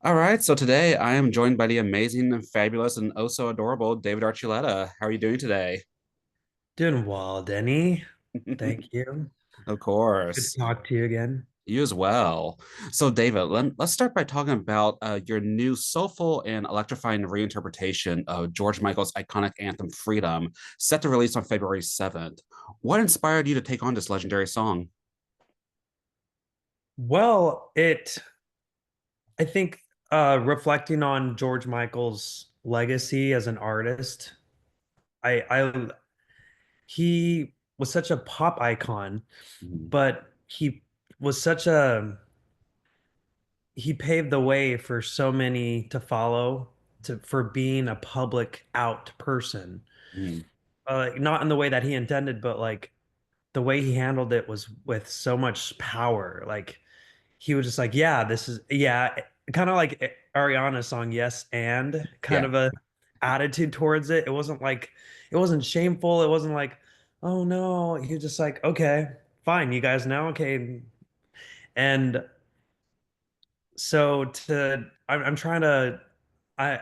All right, so today I am joined by the amazing and fabulous and oh so adorable David Archuleta. How are you doing today? Doing well, Denny. Thank you. Of Good to course, talk to you again. you as well. So, David, let's start by talking about your new soulful and electrifying reinterpretation of George Michael's iconic anthem Freedom, set to release on February 7th. What inspired you to take on this legendary song? Well, I think reflecting on George Michael's legacy as an artist, I he was such a pop icon, Mhm. but was such a he paved the way for so many to follow for being a public out person. Mhm. Not in the way that he intended, but like the way he handled it was with so much power. Like he was just like, yeah, this is yeah, kind of like Ariana's song, Yes, and kind Yeah, of a attitude towards it. It wasn't shameful. It wasn't like, oh no. He was just like, okay, fine, you guys know, okay. And so I'm trying to I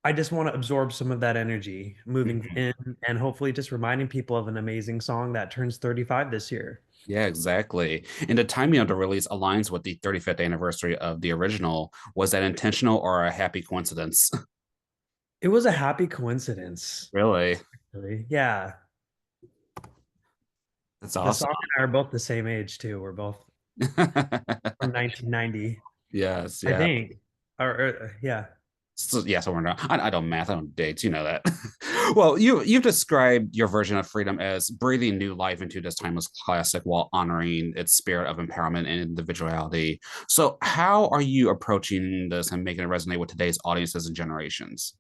I just want to absorb some of that energy moving Mhm. in and hopefully just reminding people of an amazing song that turns 35 this year. Yeah, exactly. And the timing of the release aligns with the 35th anniversary of the original. Was that intentional or a happy coincidence? It was a happy coincidence, Really? really. Yeah. That's The awesome. song and I are both the same age too. We're both from 1990, Yes, I yeah. think. Yeah. So, yeah, so we're not, I don't math, I don't dates, you know that. Well, you've described your version of freedom as breathing new life into this timeless classic while honoring its spirit of empowerment and individuality. So, how are you approaching this and making it resonate with today's audiences and generations?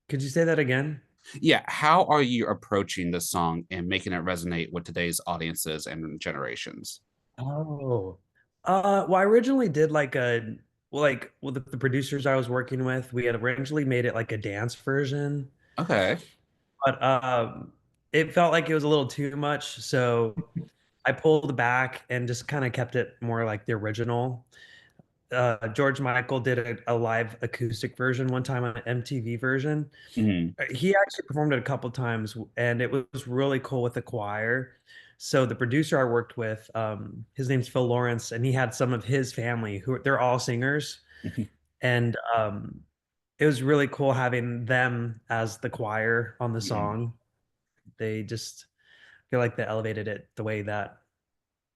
Could you say that again? Yeah, how are you approaching this song and making it resonate with today's audiences and generations? Oh. Well, I originally did like with the producers I was working with, we had originally made it like a dance version, Okay. but it felt like it was a little too much, so I pulled back and just kind of kept it more like the original. George Michael did a live acoustic version one time on an MTV version. Mhm. He actually performed it a couple times, and it was really cool with the choir. So the producer I worked with, his name's Phil Lawrence, and he had some of his family who they're all singers, and it was really cool having them as the choir on the Mhm. song. They just feel like they elevated it the way that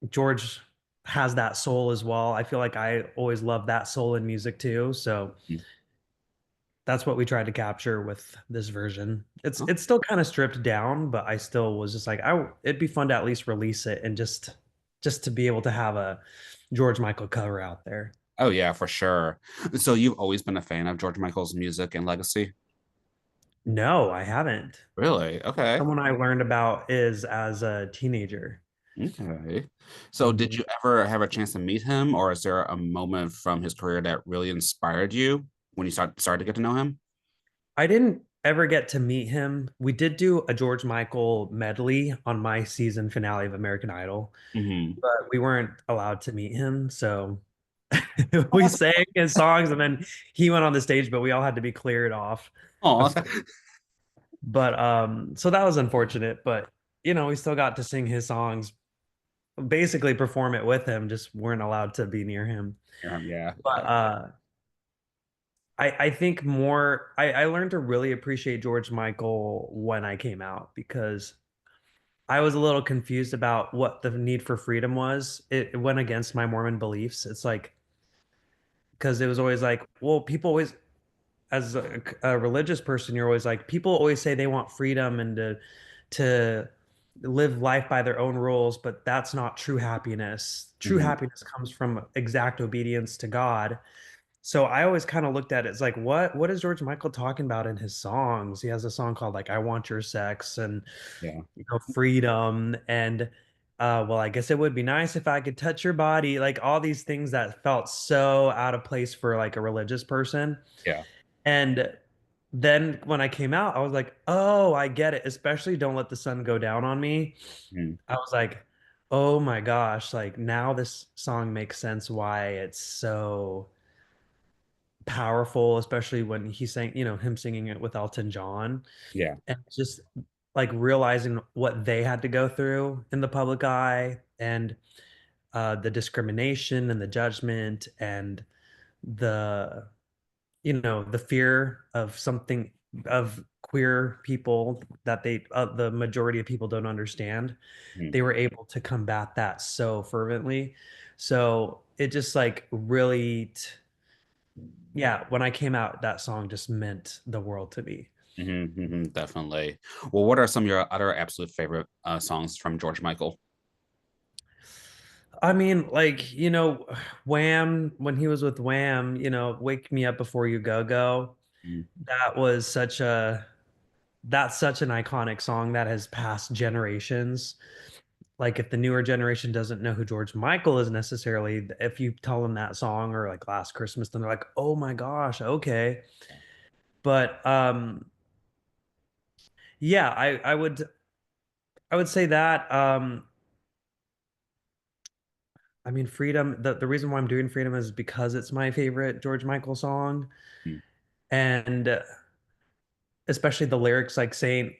George has that soul as well. I feel like I always love that soul in music too. So that's what we tried to capture with this version. It's still kind of stripped down, but I still was just like, it'd be fun to at least release it and just to be able to have a George Michael cover out there. Oh yeah, for sure. So you've always been a fan of George Michael's music and legacy? No, I haven't. Really? Okay. Someone I learned about is as a teenager. Okay. So did Mhm. you ever have a chance to meet him, or is there a moment from his career that really inspired you when you started to get to know him? I didn't ever get to meet him. We did do a George Michael medley on my season finale of American Idol, Hmm. but we weren't allowed to meet him. So we sang his songs and then he went on the stage, but we all had to be cleared off. Oh, But so that was unfortunate, but we still got to sing his songs, basically perform it with him, just weren't allowed to be near him. yeah, But yeah. I think more I learned to really appreciate George Michael when I came out because I was a little confused about what the need for freedom was. It went against my Mormon beliefs. It's like because it was always like, well, people always as a religious person, you're always like, people always say they want freedom and to live life by their own rules, but that's not true happiness. True Mhm. happiness comes from exact obedience to God. So I always kind of looked at it as like, what is George Michael talking about in his songs? He has a song called like "I Want Your Sex" and Yeah. freedom and well, I guess it would be nice if I could touch your body, like all these things that felt so out of place for like a religious person. Yeah. And then when I came out, I was like, oh, I get it. Especially don't let the sun go down on me. Mhm. I was like, Oh my gosh, like now this song makes sense why it's so powerful, especially when he sang, him singing it with Elton John, Yeah. and just like realizing what they had to go through in the public eye, and the discrimination and the judgment and the the fear of something, of queer people that the majority of people don't understand. Mhm. They were able to combat that so fervently. So it just like really yeah, when I came out, that song just meant the world to me. Definitely. Well, what are some of your other absolute favorite songs from George Michael? I mean, like, Wham, when he was with Wham, Wake Me Up Before You Go Go, Mhm. that was that's such an iconic song that has passed generations. Like if the newer generation doesn't know who George Michael is necessarily, if you tell them that song or like Last Christmas, then they're like, "Oh my gosh, okay." But yeah, I would say that I mean, Freedom, the reason why I'm doing Freedom is because it's my favorite George Michael song. Mhm. And especially the lyrics, like saying,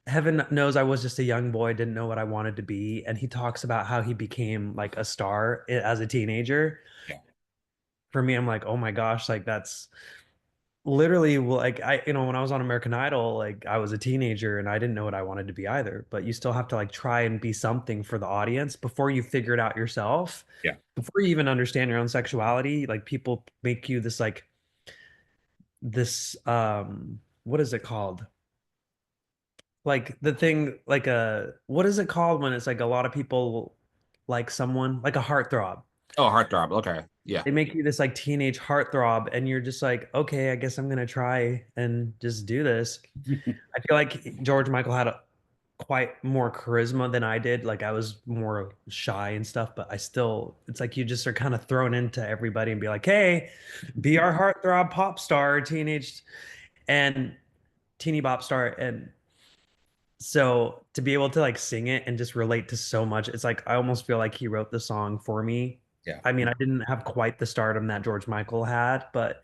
Heaven knows I was just a young boy, didn't know what I wanted to be. And he talks about how he became like a star as a teenager. Yeah. For me, I'm like, oh my gosh, like that's literally like when I was on American Idol, like I was a teenager and I didn't know what I wanted to be either. But you still have to like try and be something for the audience before you figure it out yourself. Yeah. Before you even understand your own sexuality, like people make you this like this what is it called? Like the thing like a what is it called when it's like a lot of people like someone like a heartthrob. Oh, Heartthrob. Okay. Yeah. They make you this like teenage heartthrob and you're just like, okay, I guess I'm gonna try and just do this. I feel like George Michael had quite more charisma than I did. Like I was more shy and stuff, but I still, it's like you just are kind of thrown into everybody and be like, hey, be our heartthrob pop star, teenage and teeny bop star. And so to be able to like sing it and just relate to so much, it's like I almost feel like he wrote the song for me. Yeah. I mean, I didn't have quite the stardom that George Michael had, but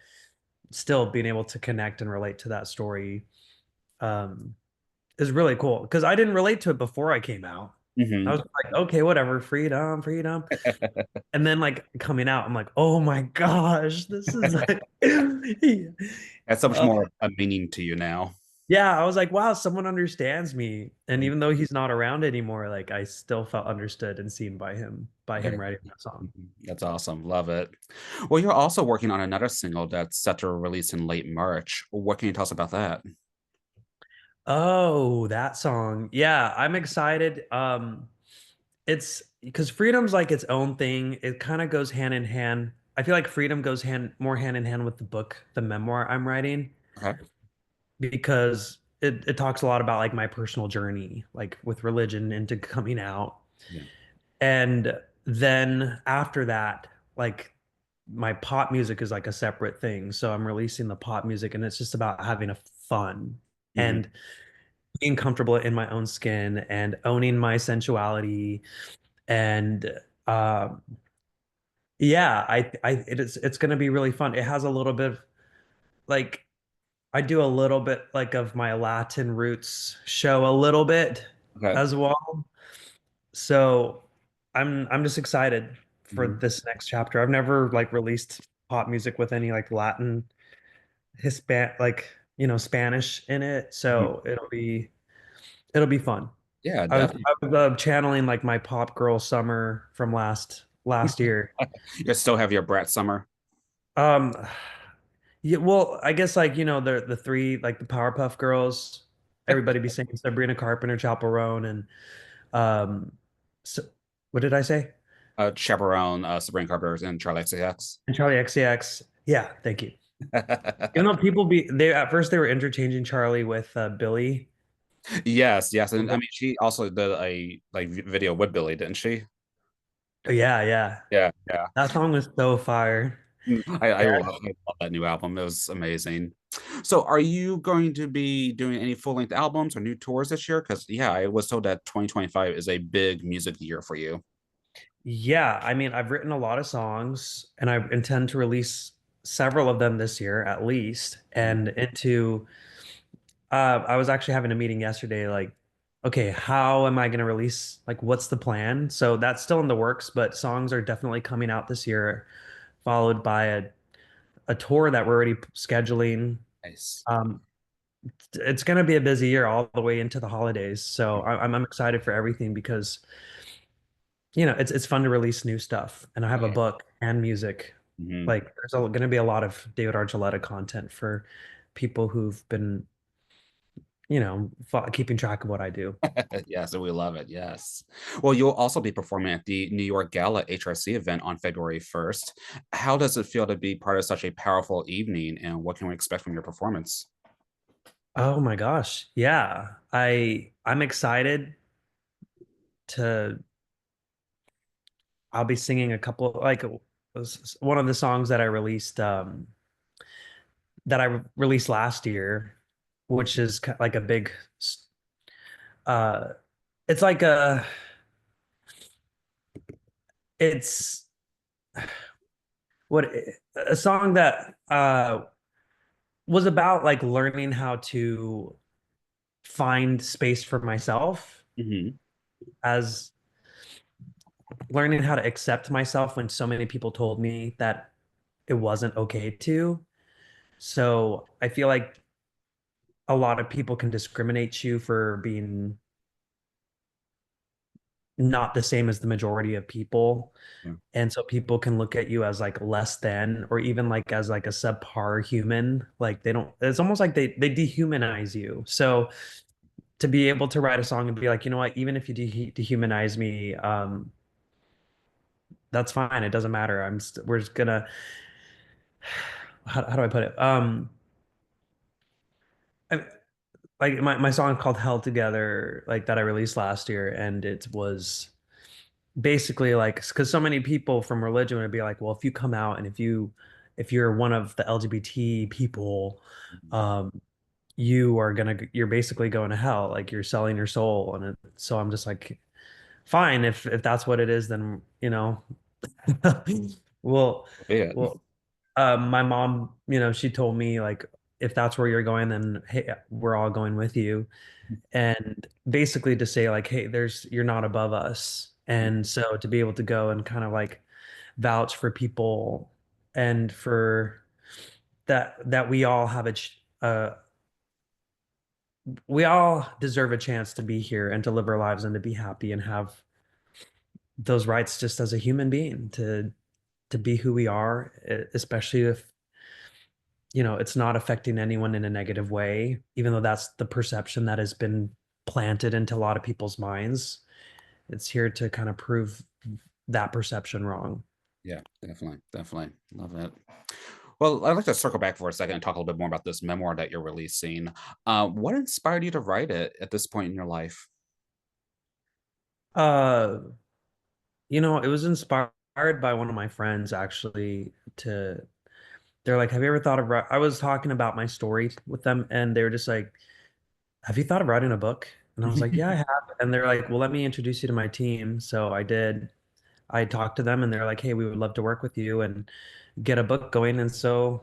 still being able to connect and relate to that story um, is really cool because I didn't relate to it before I came out. I Hmm. was like, okay, whatever, freedom, freedom. And then like coming out, I'm like, oh my gosh, this is like, That's so much uh, more a meaning to you now. yeah, I was like, wow, someone understands me. And Mhm. even though he's not around anymore, like I still felt understood and seen by him Very writing that song. That's awesome. Love it. Well, you're also working on another single that's set to release in late March. What can you tell us about that? Oh, that song. Yeah, I'm excited. It's because freedom's like its own thing. It kind of goes hand in hand. I feel like freedom goes hand in hand with the book, the memoir I'm writing, Okay. because it talks a lot about like my personal journey, like with religion into coming out. Yeah. And then after that, like my pop music is like a separate thing. So I'm releasing the pop music and it's just about having a fun Hmm. and being comfortable in my own skin and owning my sensuality and uh yeah, it's going to be really fun. It has a little bit of like I do a little bit like of my Latin roots show a little bit Okay. as well. So I'm just excited for Mhm. this next chapter. I've never like released pop music with any like Latin like Spanish in it. Mhm. So it'll be fun. Yeah, I was definitely. I was channeling like my pop girl summer from last year. You still have your Brat Summer. Um yeah, well, I guess like the three like the Powerpuff Girls, everybody be saying Sabrina Carpenter, Chappell Roan, and um so, what did I say? Chaperone, Sabrina Carpenter, and Charlie XCX. And Charlie XCX. Yeah, thank you. Even though people they at first they were interchanging Charlie with Billy. Yes, yes, and I mean she also did a like video with Billy, didn't she? Oh, yeah, yeah. Yeah, yeah. That song was so fire. I Yeah. love, I love that new album. It was amazing. So, are you going to be doing any full length albums or new tours this year? Because, yeah, I was told that 2025 is a big music year for you. Yeah, I mean, I've written a lot of songs and I intend to release several of them this year at least. And into I was actually having a meeting yesterday, like, okay, how am I going to release, like, what's the plan? So that's still in the works, but songs are definitely coming out this year, followed by a tour that we're already scheduling. Nice. Um, it's going to be a busy year all the way into the holidays. So I'm excited for everything because, it's fun to release new stuff. And I have a Yeah. book and music. Mhm. Like, there's going to be a lot of David Archuleta content for people who've been, keeping track of what I do. Yes, and we love it. Yes. Well, you'll also be performing at the New York Gala HRC event on February 1st. How does it feel to be part of such a powerful evening, and what can we expect from your performance? Oh my gosh. Yeah. I'm excited to I'll be singing a couple like one of the songs that I released last year, which is like a big uh it's like it's what a song that was about like learning how to find space for myself, Hmm. as learning how to accept myself when so many people told me that it wasn't okay to. So I feel like a lot of people can discriminate you for being not the same as the majority of people. Yeah. And so people can look at you as like less than, or even like as like a subpar human. Like they don't, it's almost like they dehumanize you. So to be able to write a song and be like, you know what, even if you dehumanize me, that's fine. It doesn't matter. We're just gonna, how do I put it? I, like my song called Held Together, like that I released last year, and it was basically like because so many people from religion would be like, well, if you come out and if you're one of the LGBT people, Mhm. um, you're basically going to hell, like you're selling your soul. And so I'm just like, fine, if that's what it is, then well, Be it. well, my mom, she told me like, if that's where you're going, then hey, we're all going with you. And basically to say like, hey, you're not above us. And so to be able to go and kind of like vouch for people and for that we all have we all deserve a chance to be here and to live our lives and to be happy and have those rights just as a human being to be who we are, especially if it's not affecting anyone in a negative way, even though that's the perception that has been planted into a lot of people's minds. It's here to kind of prove that perception wrong. Yeah, definitely. Definitely. Love it. Well, I'd like to circle back for a second and talk a little bit more about this memoir that you're releasing. What inspired you to write it at this point in your life? Uh, it was inspired by one of my friends actually to they're like, have you ever thought of I was talking about my story with them and they were just like, have you thought of writing a book? And I was like, yeah, I have. And they're like, well, let me introduce you to my team. So I did. I talked to them and they're like, hey, we would love to work with you and get a book going. And so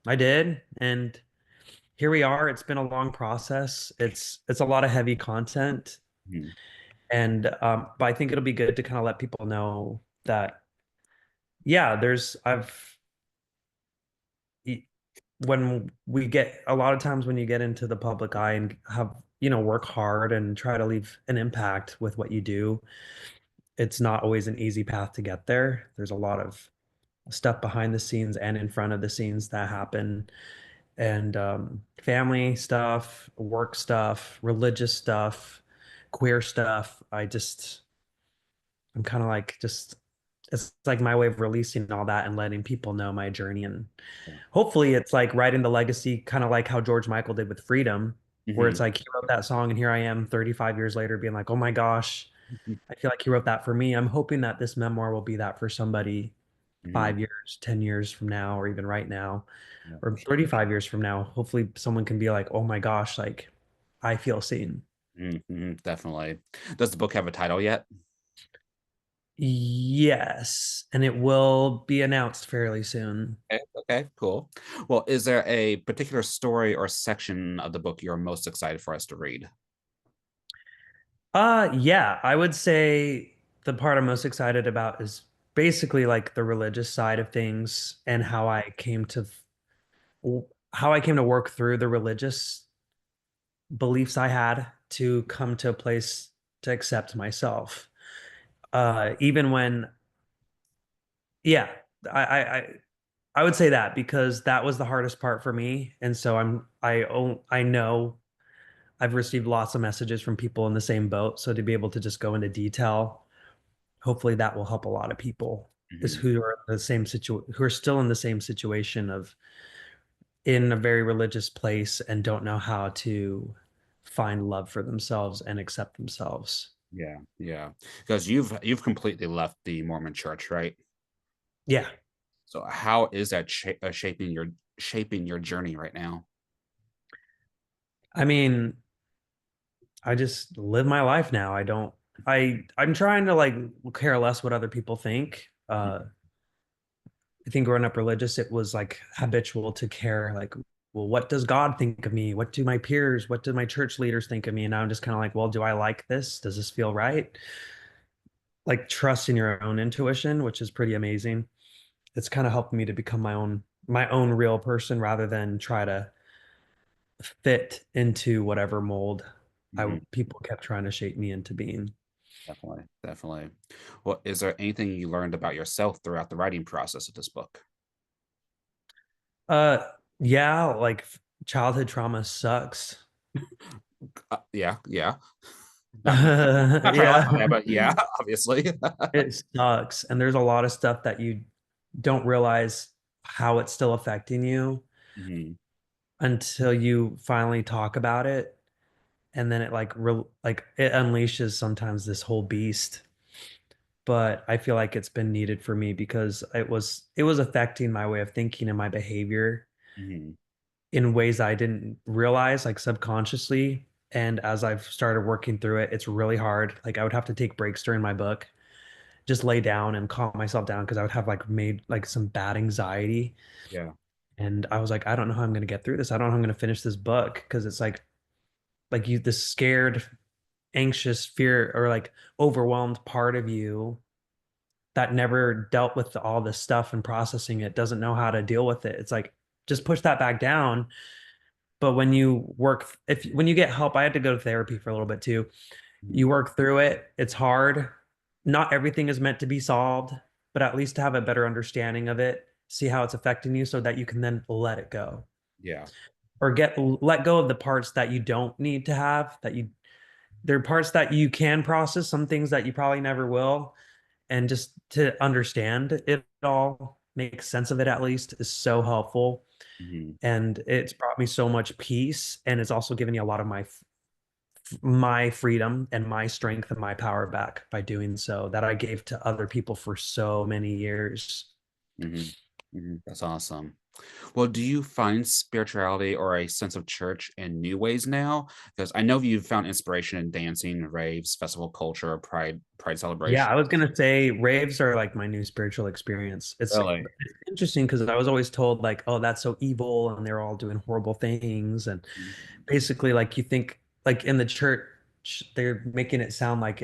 I did. And here we are. It's been a long process. It's a lot of heavy content. Mhm. And but I think it'll be good to kind of let people know that, yeah, when we get a lot of times when you get into the public eye and have, work hard and try to leave an impact with what you do, it's not always an easy path to get there. There's a lot of stuff behind the scenes and in front of the scenes that happen, and family stuff, work stuff, religious stuff, queer stuff. I'm kind of like just it's like my way of releasing all that and letting people know my journey. And Yeah. hopefully it's like writing the legacy, kind of like how George Michael did with Freedom, where it's Mhm. like he wrote that song and here I am 35 years later being like, oh my gosh, I feel like he wrote that for me. I'm hoping that this memoir will be that for somebody Mhm. 5 years, 10 years from now, or even right now, Yeah. or 35 years from now, hopefully someone can be like, oh my gosh, like I feel seen. Definitely. Does the book have a title yet? Yes, and it will be announced fairly soon. Okay, okay, cool. Well, is there a particular story or section of the book you're most excited for us to read? Yeah, I would say the part I'm most excited about is basically like the religious side of things and how I came to work through the religious beliefs I had to come to a place to accept myself. Even when, yeah, I, I, I I would say that because that was the hardest part for me. And so I know I've received lots of messages from people in the same boat. So to be able to just go into detail, hopefully that will help a lot of people is Mhm. who are who are still in the same situation of in a very religious place and don't know how to find love for themselves and accept themselves. Yeah, yeah. Because you've completely left the Mormon Church, right? Yeah. So how is that shaping your journey right now? I mean, I just live my life now. I'm trying to like care less what other people think. I think growing up religious, it was like habitual to care, like, well, what does God think of me? What do my peers, what do my church leaders think of me? And now I'm just kind of like, well, do I like this? Does this feel right? Like trust in your own intuition, which is pretty amazing. It's kind of helped me to become my own real person rather than try to fit into whatever mold I Mhm. people kept trying to shape me into being. Definitely, definitely. Well, is there anything you learned about yourself throughout the writing process of this book? Uh, yeah, like childhood trauma sucks. Yeah, yeah. Not, not trying to laugh Yeah, at that, but yeah, obviously. it sucks. And there's a lot of stuff that you don't realize how it's still affecting you Mhm. until you finally talk about it. And then like it unleashes sometimes this whole beast. But I feel like it's been needed for me because it was affecting my way of thinking and my behavior Mhm. in ways I didn't realize, like subconsciously. And as I've started working through it, it's really hard. Like I would have to take breaks during my book, just lay down and calm myself down because I would have like made like some bad anxiety. Yeah. And I was like, I don't know how I'm going to get through this. I don't know how I'm going to finish this book because it's like you, this scared, anxious, fear, or like overwhelmed part of you that never dealt with all this stuff and processing it doesn't know how to deal with it. It's like just push that back down. But when you get help, I had to go to therapy for a little bit too. Mhm. You work through it. It's hard. Not everything is meant to be solved, but at least to have a better understanding of it, see how it's affecting you so that you can then let it go Yeah. or let go of the parts that you don't need to have there are parts that you can process, some things that you probably never will, and just to understand it all, make sense of it at least is so helpful. Mhm. And it's brought me so much peace, and it's also given me a lot of my freedom and my strength and my power back by doing so that I gave to other people for so many years. Mhm. That's awesome. Well, do you find spirituality or a sense of church in new ways now? Because I know you've found inspiration in dancing, raves, festival culture, pride Yeah, celebration. I was gonna say raves are like my new spiritual experience. Really? It's interesting because I was always told like, oh, that's so evil, and they're all doing horrible things, and Mhm. basically like you think like in the church they're making it sound like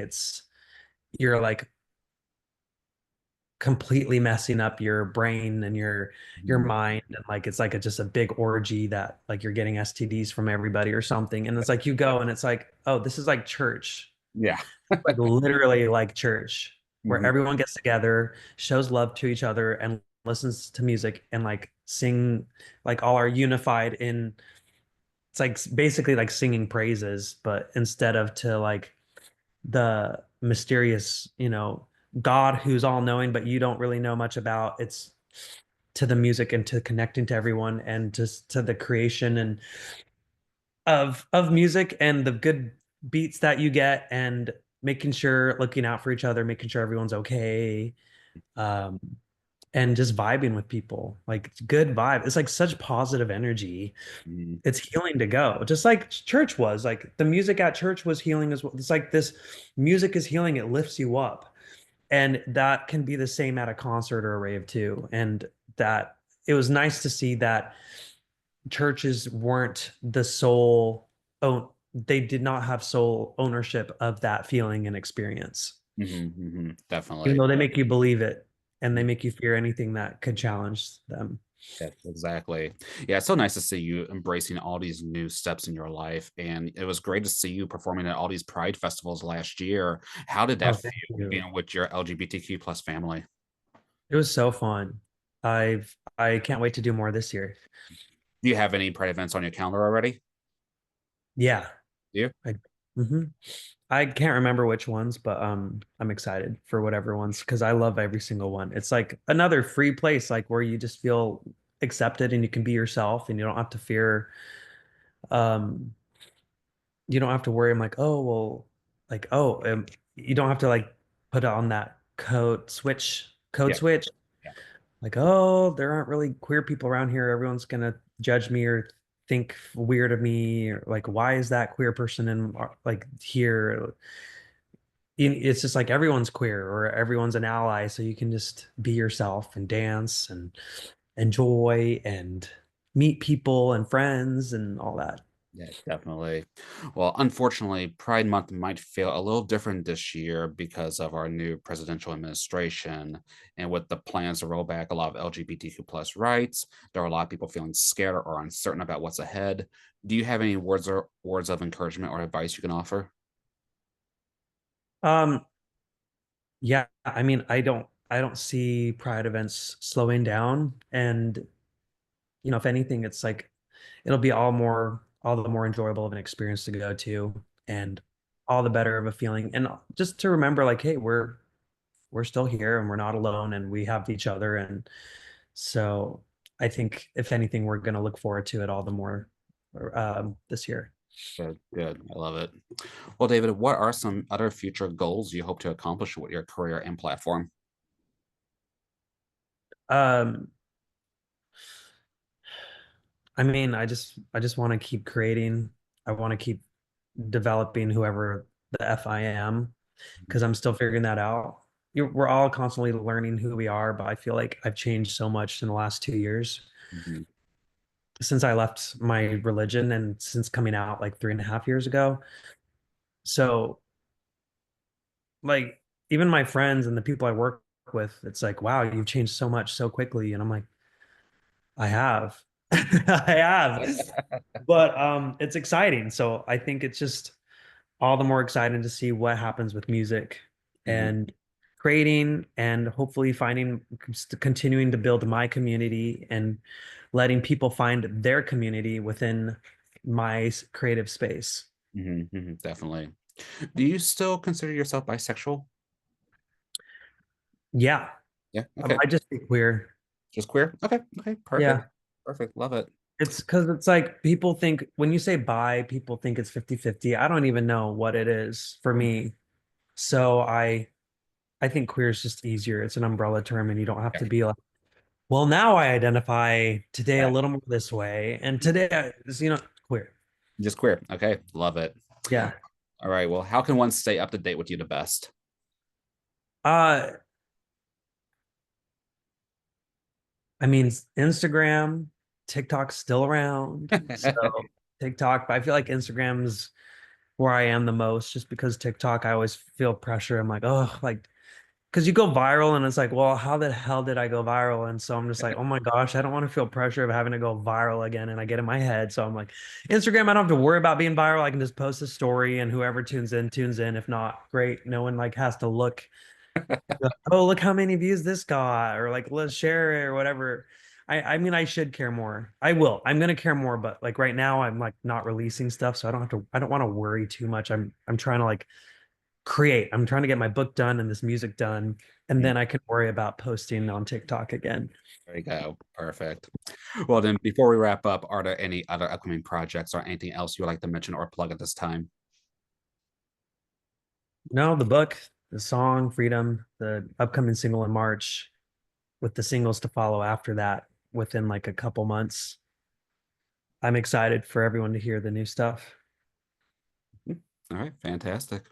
you're like completely messing up your brain and your Mhm. mind, and like it's like just a big orgy that like you're getting STDs from everybody or something, and it's like you go and it's like, oh, this is like church, Yeah. like literally like church, where Mhm. everyone gets together, shows love to each other, and listens to music and like sing, like all are unified in, it's like basically like singing praises, but instead of to like the mysterious, God who's all knowing, but you don't really know much about. It's to the music and to connecting to everyone and just to the creation and of music and the good beats that you get and making sure looking out for each other, making sure everyone's okay. Um, and just vibing with people. Like good vibe. It's like such positive energy. Mhm. It's healing to go. Just like church was. Like the music at church was healing as well. It's like this music is healing, it lifts you up. And that can be the same at a concert or a rave too. And that it was nice to see that churches weren't the sole own they did not have sole ownership of that feeling and experience, even Definitely. though they make you believe it and they make you fear anything that could challenge them. Yeah, exactly. Yeah, it's so nice to see you embracing all these new steps in your life. And it was great to see you performing at all these Pride festivals last year. How did Oh, that thank feel you. being with your LGBTQ plus family? It was so fun. I can't wait to do more this year. Do you have any Pride events on your calendar already? Yeah. Do you? I hmm I can't remember which ones, but I'm excited for whatever ones because I love every single one. It's like another free place, like where you just feel accepted and you can be yourself and you don't have to fear um you don't have to worry. I'm like, oh well, like you don't have to like put on that code Yeah. switch. Yeah. Like, oh, there aren't really queer people around here. Everyone's gonna judge me or think weird of me. Or like, why is that queer person in like here? It's just like everyone's queer or everyone's an ally, so you can just be yourself and dance and enjoy and meet people and friends and all that. Yeah, definitely. Well, unfortunately, Pride Month might feel a little different this year because of our new presidential administration. And with the plans to roll back a lot of LGBTQ plus rights, there are a lot of people feeling scared or uncertain about what's ahead. Do you have any words of encouragement or advice you can offer? Um, yeah, I mean, I don't see pride events slowing down, and if anything, it's like it'll be all the more enjoyable of an experience to go to, and all the better of a feeling. And just to remember, like, hey, we're still here and we're not alone and we have each other. And so I think if anything, we're going to look forward to it all the more this year. Good, good. I love it. Well, David, what are some other future goals you hope to accomplish with your career and platform? Um, I mean, I just want to keep creating. I want to keep developing whoever the F I am because I'm still figuring that out. We're all constantly learning who we are, but I feel like I've changed so much in the last 2 years Mhm. since I left my religion and since coming out like 3.5 years ago. So, like, even my friends and the people I work with, it's like, wow, you've changed so much so quickly. And I'm like, I have. I have. But it's exciting. So I think it's just all the more exciting to see what happens with music Mhm. and creating and hopefully continuing to build my community and letting people find their community within my creative space. Definitely. Do you still consider yourself bisexual? Yeah, Yeah. Okay. I just be queer. Just queer? Okay. Okay. Perfect. Yeah. Perfect. Love it. It's because it's like people think when you say bi, people think it's 50-50. I don't even know what it is for me. So I think queer is just easier. It's an umbrella term and you don't have Yeah. to be like, well, now I identify today a Yeah. little more this way, and today queer. Just queer. Okay. Love it. Yeah. All right. Well, how can one stay up to date with you the best? Uh, I mean, Instagram, TikTok's still around. So TikTok, but I feel like Instagram's where I am the most just because TikTok, I always feel pressure. I'm like, oh, like because you go viral and it's like, well, how the hell did I go viral? And so I'm just like, oh my gosh, I don't want to feel pressure of having to go viral again. And I get in my head. So I'm like, Instagram, I don't have to worry about being viral. I can just post a story and whoever tunes in, tunes in. If not, great. No one like has to look, oh, look how many views this got, or like let's share it or whatever. I mean, I should care more. I will. I'm gonna care more, but like right now, I'm like not releasing stuff, so I don't want to worry too much. I'm trying to like create. I'm trying to get my book done and this music done, and Mm, then I can worry about posting on TikTok again. there you go. Perfect. Well, then, before we wrap up, are there any other upcoming projects or anything else you would like to mention or plug at this time? No, the book, the song, Freedom, the upcoming single in March. with the singles to follow after that within like a couple months. I'm excited for everyone to hear the new stuff. All right, fantastic.